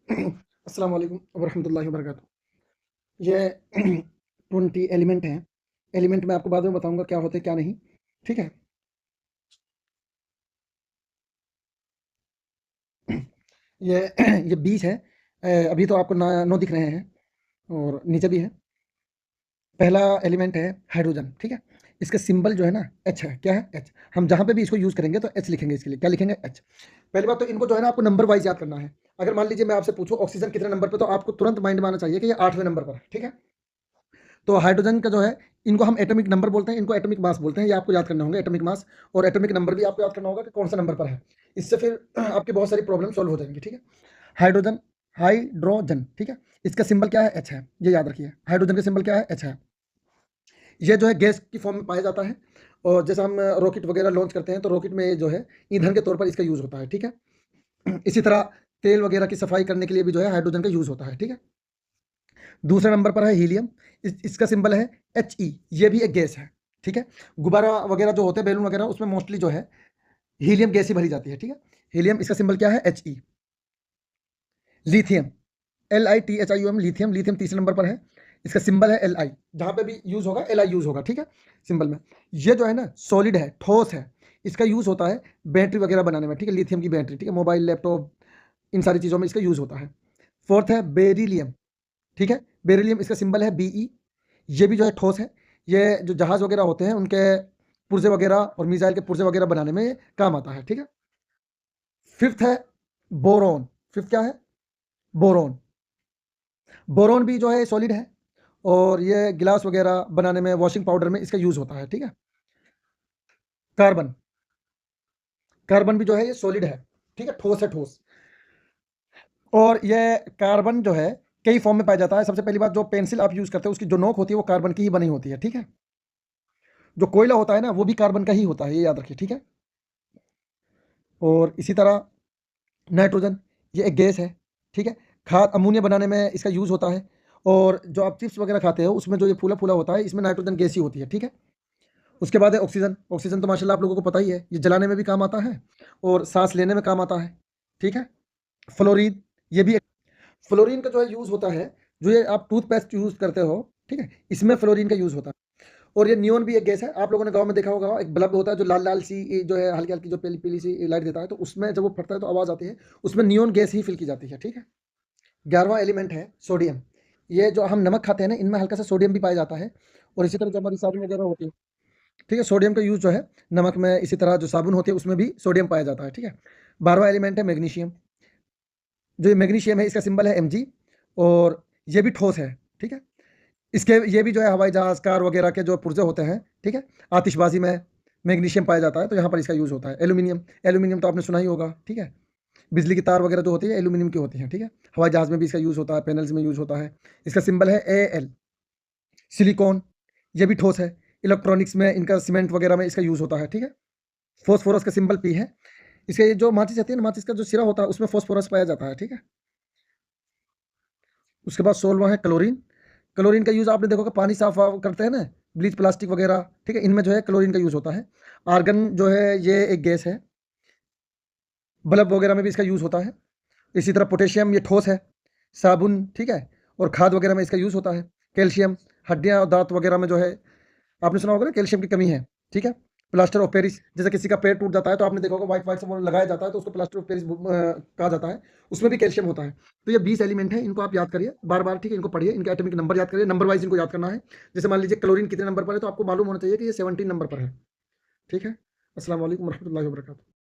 अस्सलाम वालेकुम वरहमतुल्लाहि वबरकातुहू। ये 20 एलिमेंट हैं। एलिमेंट मैं आपको बाद में बताऊँगा क्या होते हैं, क्या नहीं, ठीक है? ये ये बीज है। अभी तो आपको ना 9 दिख रहे हैं और नीचे भी है। पहला एलिमेंट है हाइड्रोजन, ठीक है? इसका सिंबल जो है ना एच है। क्या है? एच। हम जहाँ पे भी इसको यूज़ करेंगे तो एच लिखेंगे इसके लिए। क्या लिखेंगे? एच। पहली बात तो इनको जो है ना आपको नंबर वाइज़ याद करना है। अगर मान लीजिए मैं आपसे पूछूँ ऑक्सीजन कितने नंबर पे, तो आपको तुरंत माइंड में आना चाहिए कि ये 8वें नंबर पर है, ठीक है? तो हाइड्रोजन का जो है, इनको हम एटॉमिक नंबर बोलते हैं, इनको एटॉमिक मास बोलते हैं। ये आपको याद करने होंगे, एटॉमिक मास और एटॉमिक नंबर भी आपको याद करना होगा कि कौन सा नंबर पर है। इससे फिर आपकी बहुत सारी प्रॉब्लम सॉल्व हो जाएंगी, ठीक है? हाइड्रोजन, हाइड्रोजन, ठीक है? इसका सिंबल क्या है? एच है। ये याद रखिए, हाइड्रोजन का सिंबल क्या है? एच है। ये जो है गैस की फॉर्म में पाया जाता है और जैसे हम रॉकेट वगैरह लॉन्च करते हैं तो रॉकेट में ये जो है ईंधन के तौर पर इसका यूज़ होता है, ठीक है? इसी तरह तेल वगैरह की सफाई करने के लिए भी जो है हाइड्रोजन का यूज़ होता है, ठीक है? दूसरे नंबर पर है हीलियम। इसका सिंबल है एच ई। ये भी एक गैस है, ठीक है? गुब्बारा वगैरह जो होते हैं, बैलून वगैरह, उसमें मोस्टली जो है हीलियम गैस ही भरी जाती है, ठीक है? हीलियम, इसका सिंबल क्या है? H E. Lithium, L I T H I U M, lithium. Lithium तीसरे नंबर पर है। इसका सिंबल है एल आई। जहाँ पे भी यूज़ होगा एल आई यूज़ होगा, ठीक है? सिंबल में। ये जो है ना सॉलिड है, ठोस है। इसका यूज़ होता है बैटरी वगैरह बनाने में, ठीक है? लिथियम की बैटरी, ठीक है? मोबाइल, लैपटॉप, इन सारी चीज़ों में इसका यूज़ होता है। फोर्थ है बेरिलियम, ठीक है? बेरिलियम, इसका सिंबल है बीई। ये भी जो है ठोस है। ये जो जहाज़ वगैरह होते हैं उनके पुर्जे वगैरह और मिसाइल के पुर्जे वगैरह बनाने में काम आता है, ठीक है? फिफ्थ है बोरॉन। फिफ्थ क्या है? बोरॉन। बोरॉन भी जो है सॉलिड है और ये गिलास वगैरह बनाने में, वॉशिंग पाउडर में इसका यूज़ होता है, ठीक है? कार्बन। कार्बन भी जो है ये सॉलिड है, ठीक है? ठोस है, ठोस। और ये कार्बन जो है कई फॉर्म में पाया जाता है। सबसे पहली बात, जो पेंसिल आप यूज़ करते हो उसकी जो नोक होती है वो कार्बन की ही बनी होती है, ठीक है? जो कोयला होता है ना वो भी कार्बन का ही होता है, ये याद रखिए, ठीक है? और इसी तरह नाइट्रोजन, ये एक गैस है, ठीक है? खाद अमोनिया बनाने में इसका यूज़ होता है। और जो आप चिप्स वगैरह खाते हो उसमें जो ये फूला-फूला होता है, इसमें नाइट्रोजन गैस ही होती है, ठीक है? उसके बाद है ऑक्सीजन। ऑक्सीजन तो माशाल्लाह आप लोगों को पता ही है, ये जलाने में भी काम आता है और साँस लेने में काम आता है, ठीक है? फ्लोरीन, ये भी फ्लोरीन का जो है यूज़ होता है, जो ये आप टूथपेस्ट यूज़ करते हो, ठीक है? इसमें फ्लोरीन का यूज़ होता है। और ये नियॉन भी एक गैस है। आप लोगों ने गाँव में देखा होगा, एक बल्ब होता है जो लाल-लाल सी जो है, हल्की-हल्की जो पीली-पीली सी लाइट देता है, तो उसमें जब वो फटता है तो आवाज़ आती है, उसमें नियॉन गैस ही फ़िल की जाती है, ठीक है? 11वां एलिमेंट है सोडियम। ये जो हम नमक खाते हैं ना, इनमें हल्का सा सोडियम भी पाया जाता है। और इसी तरह जब हमारी साबुन वगैरह होती है, ठीक है? सोडियम का यूज़ जो है नमक में, इसी तरह जो साबुन होती है उसमें भी सोडियम पाया जाता है, ठीक है? 12वां एलिमेंट है मैग्नीशियम। जो ये मैग्नीशियम है इसका सिंबल है Mg और ये भी ठोस है, ठीक है? इसके ये भी जो है हवाई जहाज़, कार वगैरह के जो पुर्जे होते हैं, ठीक है? आतिशबाज़ी में मैग्नीशियम पाया जाता है, तो यहाँ पर इसका यूज़ होता है। एल्यूमीनियम, एल्यूमीनियम तो आपने सुना ही होगा, ठीक है? बिजली की तार वगैरह जो होती है एल्यूमीनियम की होती हैं, ठीक है? हवाई जहाज़ में भी इसका यूज़ होता है, पैनल्स में यूज़ होता है। इसका सिंबल है Al। सिलिकॉन, ये भी ठोस है। इलेक्ट्रॉनिक्स में इनका, सीमेंट वगैरह में इसका यूज़ होता है, ठीक है? फास्फोरस का सिंबल P है। इसका ये जो माचिस रहती है ना, माचिस का जो सिरा होता है उसमें फास्फोरस पाया जाता है, ठीक है? उसके बाद 16वां है क्लोरीन। क्लोरीन का यूज़ आपने देखा होगा, पानी साफ वाफ करते हैं ना, ब्लीच, प्लास्टिक वगैरह, ठीक है? इनमें जो है क्लोरीन का यूज़ होता है। आर्गन जो है ये एक गैस है, बल्ब वगैरह में भी इसका यूज़ होता है। इसी तरह पोटेशियम, ये ठोस है। साबुन, ठीक है? और खाद वगैरह में इसका यूज़ होता है। कैल्शियम, हड्डियाँ और दाँत वगैरह में जो है, आपने सुना होगा ना कैल्शियम की कमी है, ठीक है? प्लास्टर ऑफ पेरिस, जैसे किसी का पैर टूट जाता है तो आपने देखा होगा व्हाइट व्हाइट से वो लगाया जाता है, तो उसको प्लास्टर ऑफ पेरिस कहा जाता है। उसमें भी कैल्शियम होता है। तो ये 20 एलिमेंट हैं, इनको आप याद करिए बार-बार, ठीक है? इनको पढ़िए, इनके एटॉमिक नंबर याद करिए, नंबर वाइज़ इनको याद करना है। जैसे मान लीजिए क्लोरीन कितने नंबर पर है, तो आपको मालूम होना चाहिए कि ये 17 नंबर पर है, ठीक है? अस्सलाम वालेकुम व रहमतुल्लाहि व बरकातहू।